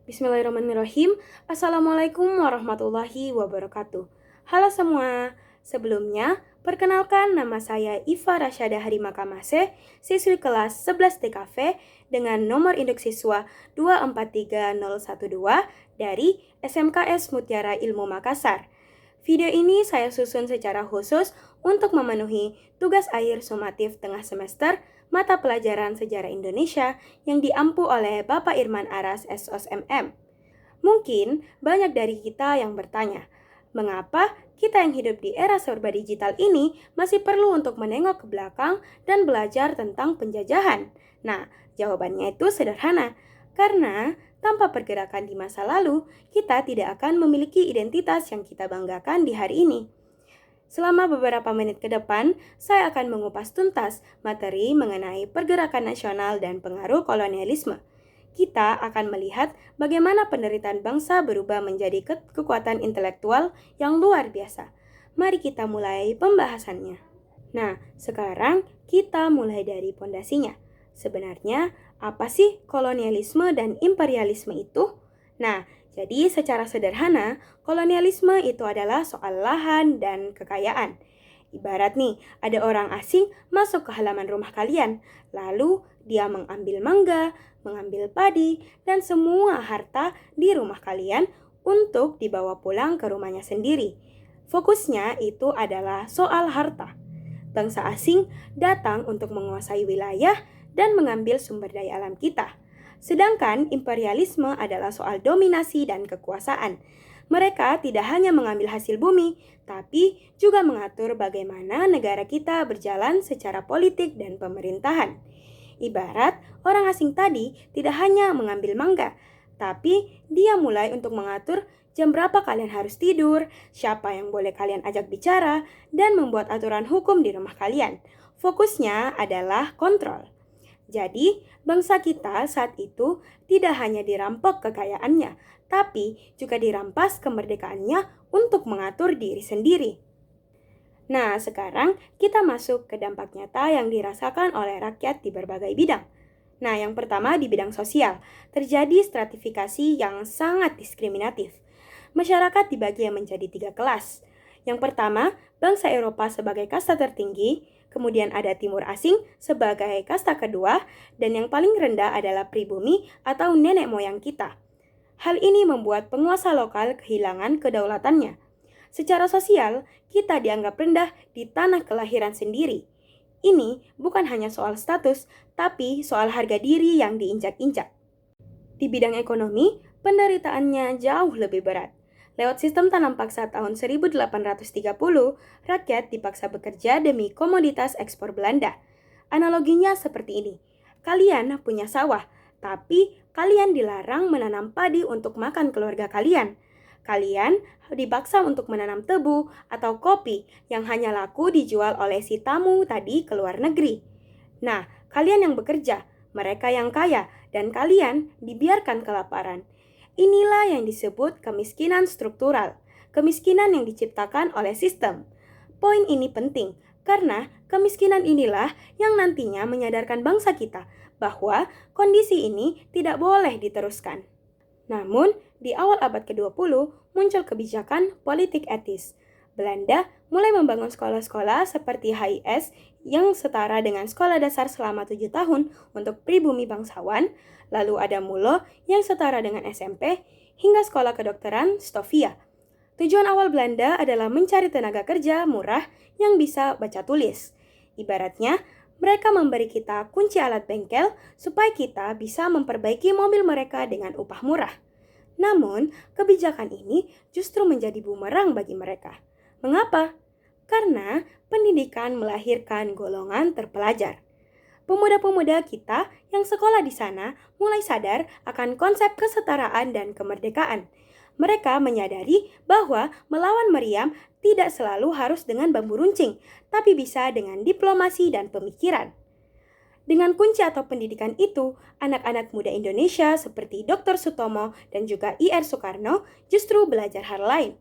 Bismillahirrahmanirrahim. Assalamualaikum warahmatullahi wabarakatuh. Halo semua. Sebelumnya, perkenalkan nama saya Iva Rasyada Harimakamase, siswi kelas 11 TKV dengan nomor induk siswa 243012 dari SMKS Mutiara Ilmu Makassar. Video ini saya susun secara khusus untuk memenuhi tugas akhir sumatif tengah semester mata pelajaran Sejarah Indonesia yang diampu oleh Bapak Irman Aras SOSMM. Mungkin banyak dari kita yang bertanya, mengapa kita yang hidup di era serba digital ini masih perlu untuk menengok ke belakang dan belajar tentang penjajahan? Nah, jawabannya itu sederhana. Karena tanpa pergerakan di masa lalu, kita tidak akan memiliki identitas yang kita banggakan di hari ini. Selama beberapa menit ke depan, saya akan mengupas tuntas materi mengenai pergerakan nasional dan pengaruh kolonialisme. Kita akan melihat bagaimana penderitaan bangsa berubah menjadi kekuatan intelektual yang luar biasa. Mari kita mulai pembahasannya. Nah, sekarang kita mulai dari pondasinya. Sebenarnya, apa sih kolonialisme dan imperialisme itu? Nah, jadi secara sederhana, kolonialisme itu adalah soal lahan dan kekayaan. Ibarat nih, ada orang asing masuk ke halaman rumah kalian, lalu dia mengambil mangga, mengambil padi, dan semua harta di rumah kalian untuk dibawa pulang ke rumahnya sendiri. Fokusnya itu adalah soal harta. Bangsa asing datang untuk menguasai wilayah dan mengambil sumber daya alam kita. Sedangkan imperialisme adalah soal dominasi dan kekuasaan. Mereka tidak hanya mengambil hasil bumi, tapi juga mengatur bagaimana negara kita berjalan secara politik dan pemerintahan. Ibarat orang asing tadi tidak hanya mengambil mangga, tapi dia mulai untuk mengatur jam berapa kalian harus tidur, siapa yang boleh kalian ajak bicara, dan membuat aturan hukum di rumah kalian. Fokusnya adalah kontrol. Jadi, bangsa kita saat itu tidak hanya dirampok kekayaannya, tapi juga dirampas kemerdekaannya untuk mengatur diri sendiri. Nah, sekarang kita masuk ke dampak nyata yang dirasakan oleh rakyat di berbagai bidang. Nah, yang pertama di bidang sosial, terjadi stratifikasi yang sangat diskriminatif. Masyarakat dibagi menjadi 3 kelas. Yang pertama, bangsa Eropa sebagai kasta tertinggi, kemudian ada Timur Asing sebagai kasta kedua, dan yang paling rendah adalah pribumi atau nenek moyang kita. Hal ini membuat penguasa lokal kehilangan kedaulatannya. Secara sosial, kita dianggap rendah di tanah kelahiran sendiri. Ini bukan hanya soal status, tapi soal harga diri yang diinjak-injak. Di bidang ekonomi, penderitaannya jauh lebih berat. Lewat sistem tanam paksa tahun 1830, rakyat dipaksa bekerja demi komoditas ekspor Belanda. Analoginya seperti ini. Kalian punya sawah, tapi kalian dilarang menanam padi untuk makan keluarga kalian. Kalian dipaksa untuk menanam tebu atau kopi yang hanya laku dijual oleh si tamu tadi ke luar negeri. Nah, kalian yang bekerja, mereka yang kaya, dan kalian dibiarkan kelaparan. Inilah yang disebut kemiskinan struktural, kemiskinan yang diciptakan oleh sistem. Poin ini penting, karena kemiskinan inilah yang nantinya menyadarkan bangsa kita bahwa kondisi ini tidak boleh diteruskan. Namun, di awal abad ke-20 muncul kebijakan politik etis. Belanda mulai membangun sekolah-sekolah seperti HIS yang setara dengan sekolah dasar selama 7 tahun untuk pribumi bangsawan, lalu ada MULO yang setara dengan SMP, hingga sekolah kedokteran Stovia. Tujuan awal Belanda adalah mencari tenaga kerja murah yang bisa baca tulis. Ibaratnya, mereka memberi kita kunci alat bengkel supaya kita bisa memperbaiki mobil mereka dengan upah murah. Namun, kebijakan ini justru menjadi bumerang bagi mereka. Mengapa? Karena pendidikan melahirkan golongan terpelajar. Pemuda-pemuda kita yang sekolah di sana mulai sadar akan konsep kesetaraan dan kemerdekaan. Mereka menyadari bahwa melawan meriam tidak selalu harus dengan bambu runcing, tapi bisa dengan diplomasi dan pemikiran. Dengan kunci atau pendidikan itu, anak-anak muda Indonesia seperti Dr. Sutomo dan juga I.R. Soekarno justru belajar hal lain.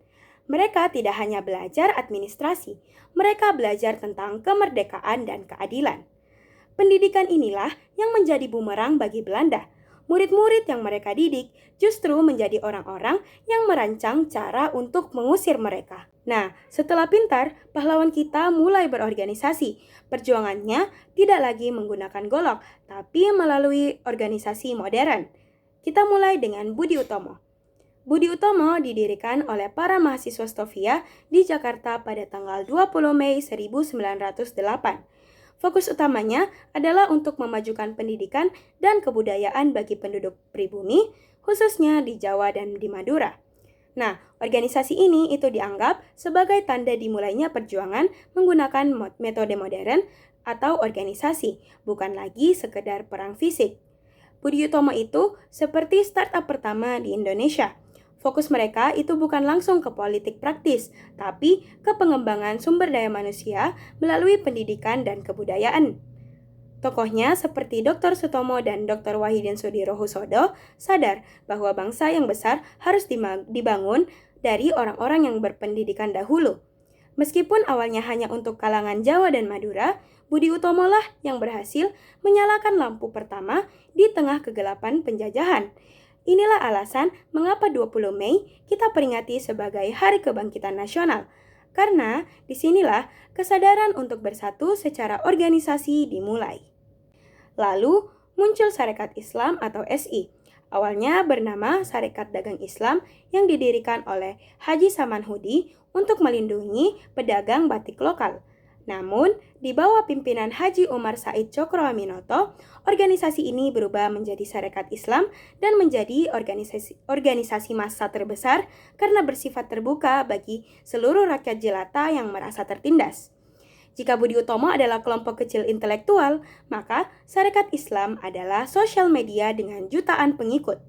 Mereka tidak hanya belajar administrasi, mereka belajar tentang kemerdekaan dan keadilan. Pendidikan inilah yang menjadi bumerang bagi Belanda. murid-murid yang mereka didik justru menjadi orang-orang yang merancang cara untuk mengusir mereka. Nah, setelah pintar, pahlawan kita mulai berorganisasi. Perjuangannya tidak lagi menggunakan golok, tapi melalui organisasi modern. Kita mulai dengan Budi Utomo. Budi Utomo didirikan oleh para mahasiswa Stovia di Jakarta pada tanggal 20 Mei 1908. Fokus utamanya adalah untuk memajukan pendidikan dan kebudayaan bagi penduduk pribumi, khususnya di Jawa dan di Madura. Nah, organisasi ini itu dianggap sebagai tanda dimulainya perjuangan menggunakan metode modern atau organisasi, bukan lagi sekedar perang fisik. Budi Utomo itu seperti startup pertama di Indonesia. Fokus mereka itu bukan langsung ke politik praktis, tapi ke pengembangan sumber daya manusia melalui pendidikan dan kebudayaan. Tokohnya seperti Dr. Sutomo dan Dr. Wahidin Sudirohusodo sadar bahwa bangsa yang besar harus dibangun dari orang-orang yang berpendidikan dahulu. Meskipun awalnya hanya untuk kalangan Jawa dan Madura, Budi Utomo lah yang berhasil menyalakan lampu pertama di tengah kegelapan penjajahan. Inilah alasan mengapa 20 Mei kita peringati sebagai Hari Kebangkitan Nasional. Karena disinilah kesadaran untuk bersatu secara organisasi dimulai. Lalu muncul Sarekat Islam atau SI. Awalnya bernama Sarekat Dagang Islam yang didirikan oleh Haji Saman Hudi untuk melindungi pedagang batik lokal. Namun, di bawah pimpinan Haji Umar Said Cokroaminoto, organisasi ini berubah menjadi Sarekat Islam dan menjadi organisasi massa terbesar karena bersifat terbuka bagi seluruh rakyat jelata yang merasa tertindas. Jika Budi Utomo adalah kelompok kecil intelektual, maka Sarekat Islam adalah sosial media dengan jutaan pengikut.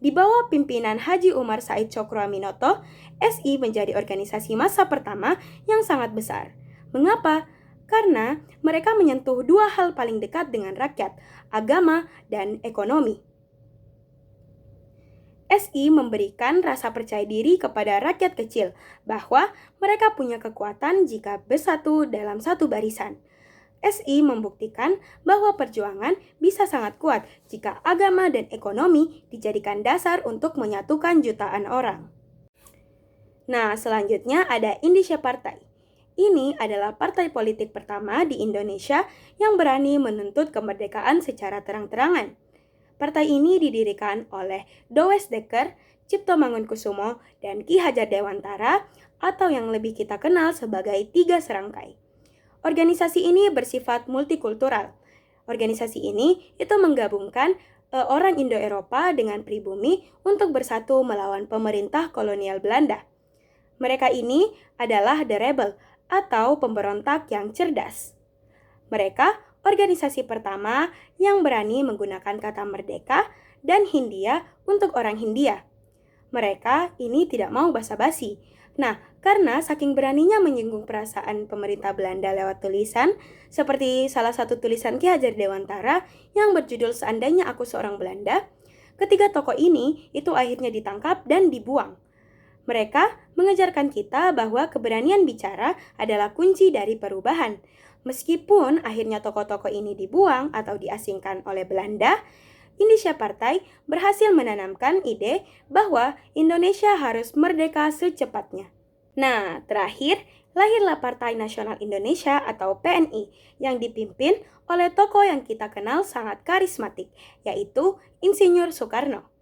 Di bawah pimpinan Haji Umar Said Cokroaminoto, SI menjadi organisasi massa pertama yang sangat besar. Mengapa? Karena mereka menyentuh dua hal paling dekat dengan rakyat, agama dan ekonomi. SI memberikan rasa percaya diri kepada rakyat kecil bahwa mereka punya kekuatan jika bersatu dalam satu barisan. SI membuktikan bahwa perjuangan bisa sangat kuat jika agama dan ekonomi dijadikan dasar untuk menyatukan jutaan orang. Nah, selanjutnya ada Indonesia Partai. Ini adalah partai politik pertama di Indonesia yang berani menuntut kemerdekaan secara terang-terangan. Partai ini didirikan oleh Dowes Dekker, Cipto Mangunkusumo, dan Ki Hajar Dewantara atau yang lebih kita kenal sebagai Tiga Serangkai. Organisasi ini bersifat multikultural. Organisasi ini itu menggabungkan orang Indo-Eropa dengan pribumi untuk bersatu melawan pemerintah kolonial Belanda. Mereka ini adalah The Rebel atau pemberontak yang cerdas. Mereka organisasi pertama yang berani menggunakan kata merdeka dan Hindia untuk orang Hindia. Mereka ini tidak mau basa-basi. Nah, karena saking beraninya menyinggung perasaan pemerintah Belanda lewat tulisan, seperti salah satu tulisan Ki Hajar Dewantara yang berjudul Seandainya Aku Seorang Belanda, ketiga tokoh ini itu akhirnya ditangkap dan dibuang. Mereka mengajarkan kita bahwa keberanian bicara adalah kunci dari perubahan. Meskipun akhirnya tokoh-tokoh ini dibuang atau diasingkan oleh Belanda, Indonesia Partai berhasil menanamkan ide bahwa Indonesia harus merdeka secepatnya. Nah, terakhir, lahirlah Partai Nasional Indonesia atau PNI yang dipimpin oleh tokoh yang kita kenal sangat karismatik, yaitu Insinyur Soekarno.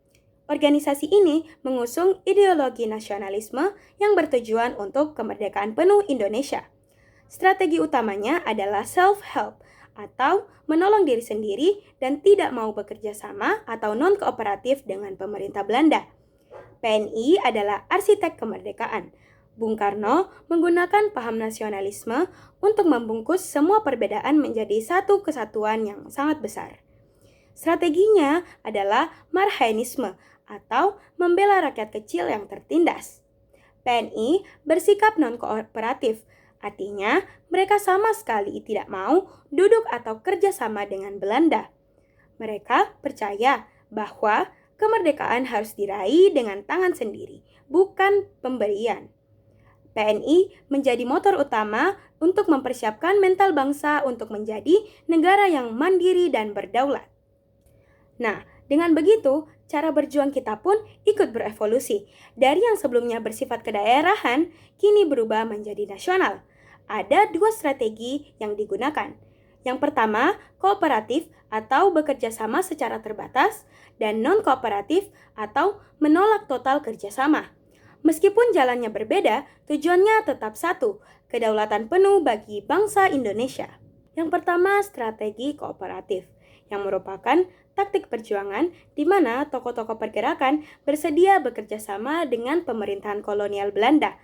Organisasi ini mengusung ideologi nasionalisme yang bertujuan untuk kemerdekaan penuh Indonesia. Strategi utamanya adalah self-help atau menolong diri sendiri dan tidak mau bekerja sama atau non-kooperatif dengan pemerintah Belanda. PNI adalah arsitek kemerdekaan. Bung Karno menggunakan paham nasionalisme untuk membungkus semua perbedaan menjadi satu kesatuan yang sangat besar. Strateginya adalah marhainisme atau membela rakyat kecil yang tertindas. PNI bersikap non-kooperatif, artinya mereka sama sekali tidak mau duduk atau kerja sama dengan Belanda. Mereka percaya bahwa kemerdekaan harus diraih dengan tangan sendiri, bukan pemberian. PNI menjadi motor utama untuk mempersiapkan mental bangsa untuk menjadi negara yang mandiri dan berdaulat. Nah, Dengan begitu, cara berjuang kita pun ikut berevolusi. Dari yang sebelumnya bersifat kedaerahan, kini berubah menjadi nasional. Ada dua strategi yang digunakan. Yang pertama, kooperatif atau bekerja sama secara terbatas, dan non-kooperatif atau menolak total kerjasama. Meskipun jalannya berbeda, tujuannya tetap satu, kedaulatan penuh bagi bangsa Indonesia. Yang pertama, strategi kooperatif, yang merupakan taktik perjuangan di mana tokoh-tokoh pergerakan bersedia bekerja sama dengan pemerintahan kolonial Belanda.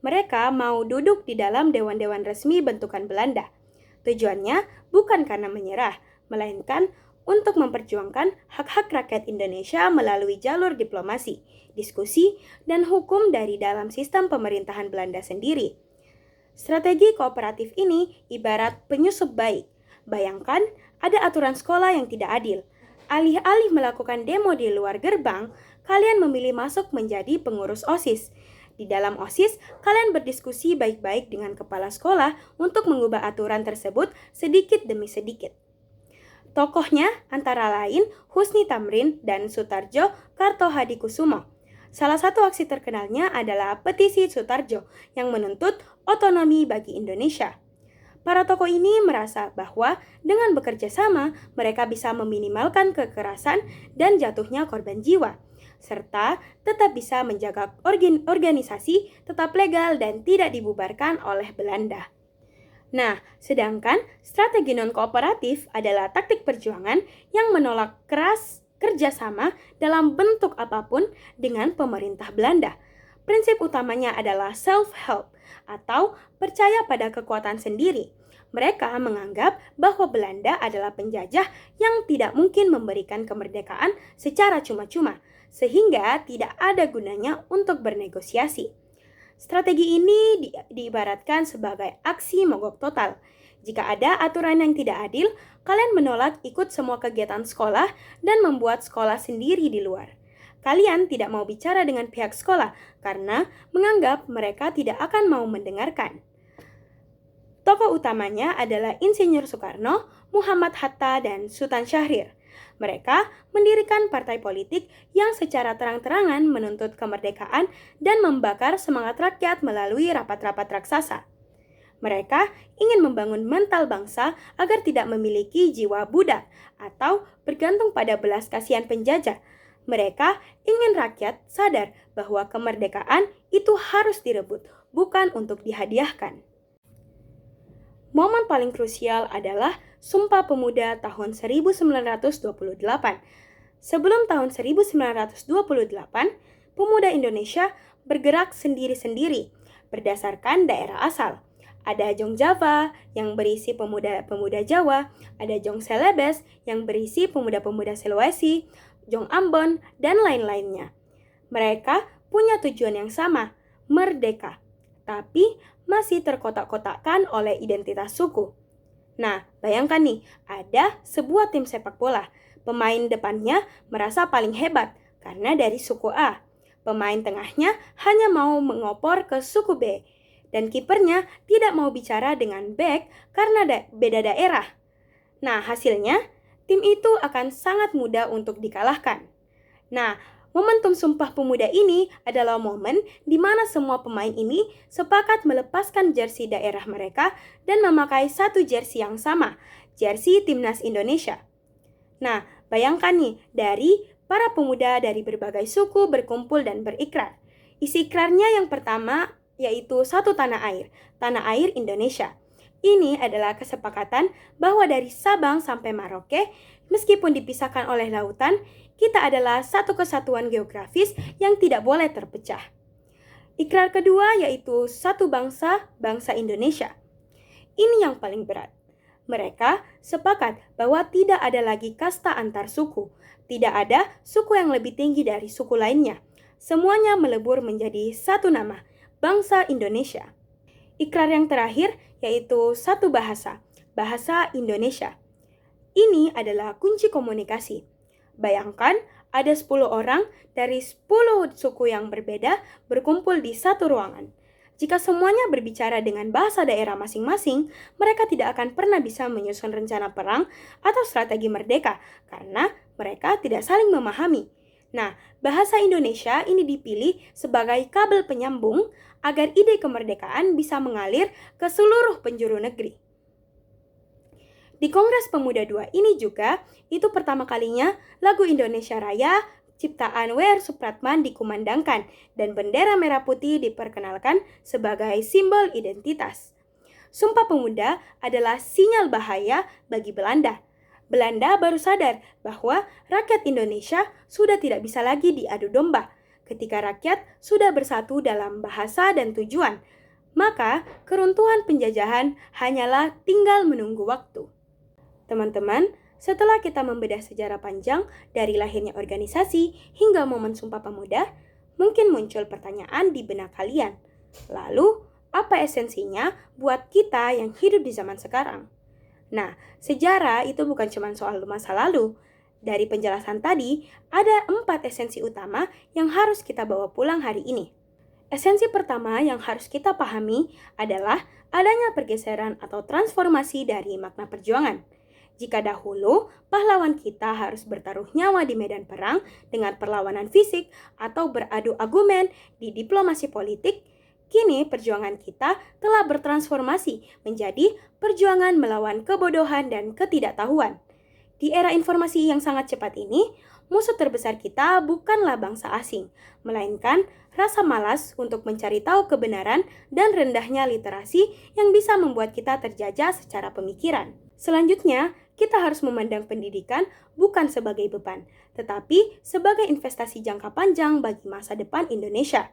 Mereka mau duduk di dalam dewan-dewan resmi bentukan Belanda. Tujuannya bukan karena menyerah, melainkan untuk memperjuangkan hak-hak rakyat Indonesia melalui jalur diplomasi, diskusi, dan hukum dari dalam sistem pemerintahan Belanda sendiri. Strategi kooperatif ini ibarat penyusup baik. Bayangkan ada aturan sekolah yang tidak adil. Alih-alih melakukan demo di luar gerbang, kalian memilih masuk menjadi pengurus OSIS. Di dalam OSIS, kalian berdiskusi baik-baik dengan kepala sekolah untuk mengubah aturan tersebut sedikit demi sedikit. Tokohnya antara lain Husni Tamrin dan Sutarjo Kartohadikusumo. Salah satu aksi terkenalnya adalah petisi Sutarjo yang menuntut otonomi bagi Indonesia. Para tokoh ini merasa bahwa dengan bekerja sama, mereka bisa meminimalkan kekerasan dan jatuhnya korban jiwa, serta tetap bisa menjaga organisasi tetap legal dan tidak dibubarkan oleh Belanda. Nah, sedangkan strategi non-kooperatif adalah taktik perjuangan yang menolak keras kerjasama dalam bentuk apapun dengan pemerintah Belanda. Prinsip utamanya adalah self-help atau percaya pada kekuatan sendiri. Mereka menganggap bahwa Belanda adalah penjajah yang tidak mungkin memberikan kemerdekaan secara cuma-cuma, sehingga tidak ada gunanya untuk bernegosiasi. Strategi ini diibaratkan sebagai aksi mogok total. Jika ada aturan yang tidak adil, kalian menolak ikut semua kegiatan sekolah dan membuat sekolah sendiri di luar. Kalian tidak mau bicara dengan pihak sekolah karena menganggap mereka tidak akan mau mendengarkan. Tokoh utamanya adalah Insinyur Soekarno, Muhammad Hatta, dan Sultan Syahrir. Mereka mendirikan partai politik yang secara terang-terangan menuntut kemerdekaan dan membakar semangat rakyat melalui rapat-rapat raksasa. Mereka ingin membangun mental bangsa agar tidak memiliki jiwa budak atau bergantung pada belas kasihan penjajah. Mereka ingin rakyat sadar bahwa kemerdekaan itu harus direbut, bukan untuk dihadiahkan. Momen paling krusial adalah Sumpah Pemuda tahun 1928. Sebelum tahun 1928, pemuda Indonesia bergerak sendiri-sendiri berdasarkan daerah asal. Ada Jong Java yang berisi pemuda-pemuda Jawa, ada Jong Celebes yang berisi pemuda-pemuda Sulawesi, Jong Ambon, dan lain-lainnya. Mereka punya tujuan yang sama, merdeka, tapi masih terkotak-kotakkan oleh identitas suku. Nah, bayangkan nih, ada sebuah tim sepak bola. Pemain depannya merasa paling hebat karena dari suku A. Pemain tengahnya hanya mau mengopor ke suku B. Dan kipernya tidak mau bicara dengan back karena beda daerah. Nah, hasilnya tim itu akan sangat mudah untuk dikalahkan. Nah, momentum Sumpah Pemuda ini adalah momen di mana semua pemain ini sepakat melepaskan jersey daerah mereka dan memakai satu jersey yang sama, jersey Timnas Indonesia. Nah, bayangkan nih, dari para pemuda dari berbagai suku berkumpul dan berikrar. Isi ikrarnya yang pertama yaitu satu tanah air Indonesia. Ini adalah kesepakatan bahwa dari Sabang sampai Merauke, meskipun dipisahkan oleh lautan, kita adalah satu kesatuan geografis yang tidak boleh terpecah. Ikrar kedua yaitu satu bangsa, bangsa Indonesia. Ini yang paling berat. Mereka sepakat bahwa tidak ada lagi kasta antar suku. Tidak ada suku yang lebih tinggi dari suku lainnya. Semuanya melebur menjadi satu nama, bangsa Indonesia. Ikrar yang terakhir yaitu satu bahasa, bahasa Indonesia. Ini adalah kunci komunikasi. Bayangkan ada 10 orang dari 10 suku yang berbeda berkumpul di satu ruangan. Jika semuanya berbicara dengan bahasa daerah masing-masing, mereka tidak akan pernah bisa menyusun rencana perang atau strategi merdeka karena mereka tidak saling memahami. Nah, bahasa Indonesia ini dipilih sebagai kabel penyambung agar ide kemerdekaan bisa mengalir ke seluruh penjuru negeri. Di Kongres Pemuda II ini juga, itu pertama kalinya lagu Indonesia Raya ciptaan W.R. Supratman dikumandangkan dan bendera merah putih diperkenalkan sebagai simbol identitas. Sumpah Pemuda adalah sinyal bahaya bagi Belanda. Belanda baru sadar bahwa rakyat Indonesia sudah tidak bisa lagi diadu domba. Ketika rakyat sudah bersatu dalam bahasa dan tujuan, maka keruntuhan penjajahan hanyalah tinggal menunggu waktu. Teman-teman, setelah kita membedah sejarah panjang dari lahirnya organisasi hingga momen Sumpah Pemuda, mungkin muncul pertanyaan di benak kalian. Lalu, apa esensinya buat kita yang hidup di zaman sekarang? Nah, sejarah itu bukan cuma soal masa lalu. Dari penjelasan tadi, ada 4 esensi utama yang harus kita bawa pulang hari ini. Esensi pertama yang harus kita pahami adalah adanya pergeseran atau transformasi dari makna perjuangan. Jika dahulu, pahlawan kita harus bertaruh nyawa di medan perang dengan perlawanan fisik atau beradu argumen di diplomasi politik, kini perjuangan kita telah bertransformasi menjadi perjuangan melawan kebodohan dan ketidaktahuan. Di era informasi yang sangat cepat ini, musuh terbesar kita bukanlah bangsa asing, melainkan rasa malas untuk mencari tahu kebenaran dan rendahnya literasi yang bisa membuat kita terjajah secara pemikiran. Selanjutnya, kita harus memandang pendidikan bukan sebagai beban, tetapi sebagai investasi jangka panjang bagi masa depan Indonesia.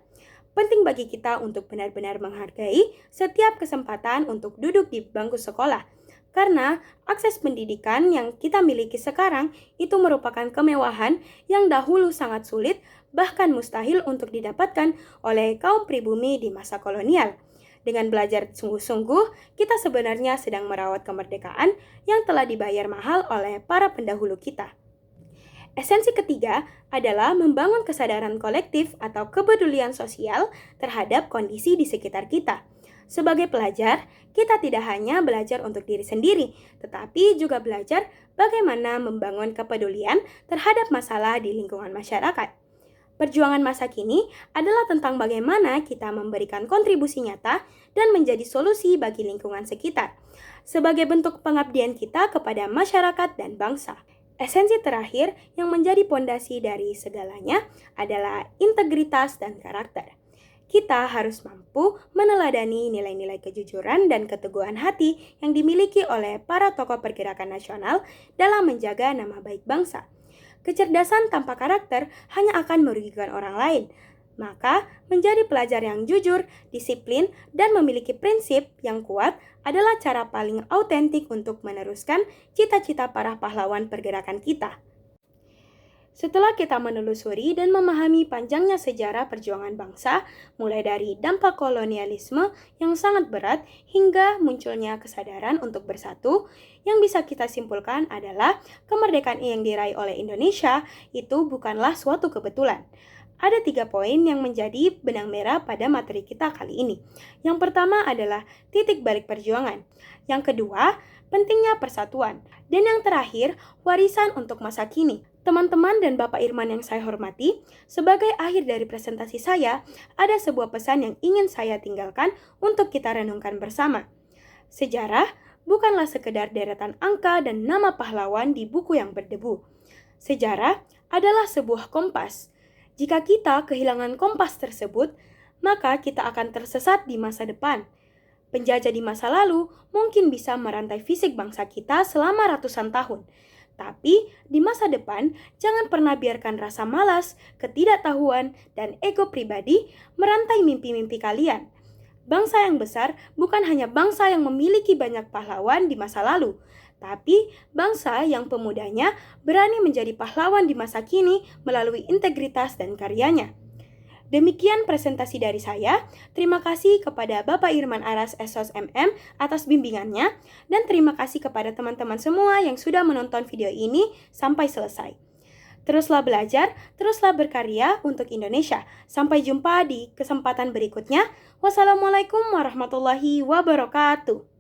Penting bagi kita untuk benar-benar menghargai setiap kesempatan untuk duduk di bangku sekolah, karena akses pendidikan yang kita miliki sekarang itu merupakan kemewahan yang dahulu sangat sulit, bahkan mustahil untuk didapatkan oleh kaum pribumi di masa kolonial. Dengan belajar sungguh-sungguh, kita sebenarnya sedang merawat kemerdekaan yang telah dibayar mahal oleh para pendahulu kita. Esensi ketiga adalah membangun kesadaran kolektif atau kepedulian sosial terhadap kondisi di sekitar kita. Sebagai pelajar, kita tidak hanya belajar untuk diri sendiri, tetapi juga belajar bagaimana membangun kepedulian terhadap masalah di lingkungan masyarakat. Perjuangan masa kini adalah tentang bagaimana kita memberikan kontribusi nyata dan menjadi solusi bagi lingkungan sekitar, sebagai bentuk pengabdian kita kepada masyarakat dan bangsa. Esensi terakhir yang menjadi pondasi dari segalanya adalah integritas dan karakter. Kita harus mampu meneladani nilai-nilai kejujuran dan keteguhan hati yang dimiliki oleh para tokoh pergerakan nasional dalam menjaga nama baik bangsa. Kecerdasan tanpa karakter hanya akan merugikan orang lain. Maka, menjadi pelajar yang jujur, disiplin, dan memiliki prinsip yang kuat adalah cara paling autentik untuk meneruskan cita-cita para pahlawan pergerakan kita. Setelah kita menelusuri dan memahami panjangnya sejarah perjuangan bangsa, mulai dari dampak kolonialisme yang sangat berat hingga munculnya kesadaran untuk bersatu, yang bisa kita simpulkan adalah kemerdekaan yang diraih oleh Indonesia itu bukanlah suatu kebetulan. Ada 3 poin yang menjadi benang merah pada materi kita kali ini. Yang pertama adalah titik balik perjuangan. Yang kedua, pentingnya persatuan. Dan yang terakhir, warisan untuk masa kini. Teman-teman dan Bapak Irman yang saya hormati, sebagai akhir dari presentasi saya, ada sebuah pesan yang ingin saya tinggalkan untuk kita renungkan bersama. Sejarah bukanlah sekedar deretan angka dan nama pahlawan di buku yang berdebu. Sejarah adalah sebuah kompas. Jika kita kehilangan kompas tersebut, maka kita akan tersesat di masa depan. Penjajah di masa lalu mungkin bisa merantai fisik bangsa kita selama ratusan tahun. Tapi, di masa depan, jangan pernah biarkan rasa malas, ketidaktahuan, dan ego pribadi merantai mimpi-mimpi kalian. Bangsa yang besar bukan hanya bangsa yang memiliki banyak pahlawan di masa lalu, tapi bangsa yang pemudanya berani menjadi pahlawan di masa kini melalui integritas dan karyanya. Demikian presentasi dari saya. Terima kasih kepada Bapak Irman Aras SOS MM atas bimbingannya, dan terima kasih kepada teman-teman semua yang sudah menonton video ini sampai selesai. Teruslah belajar, teruslah berkarya untuk Indonesia. Sampai jumpa di kesempatan berikutnya. Wassalamualaikum warahmatullahi wabarakatuh.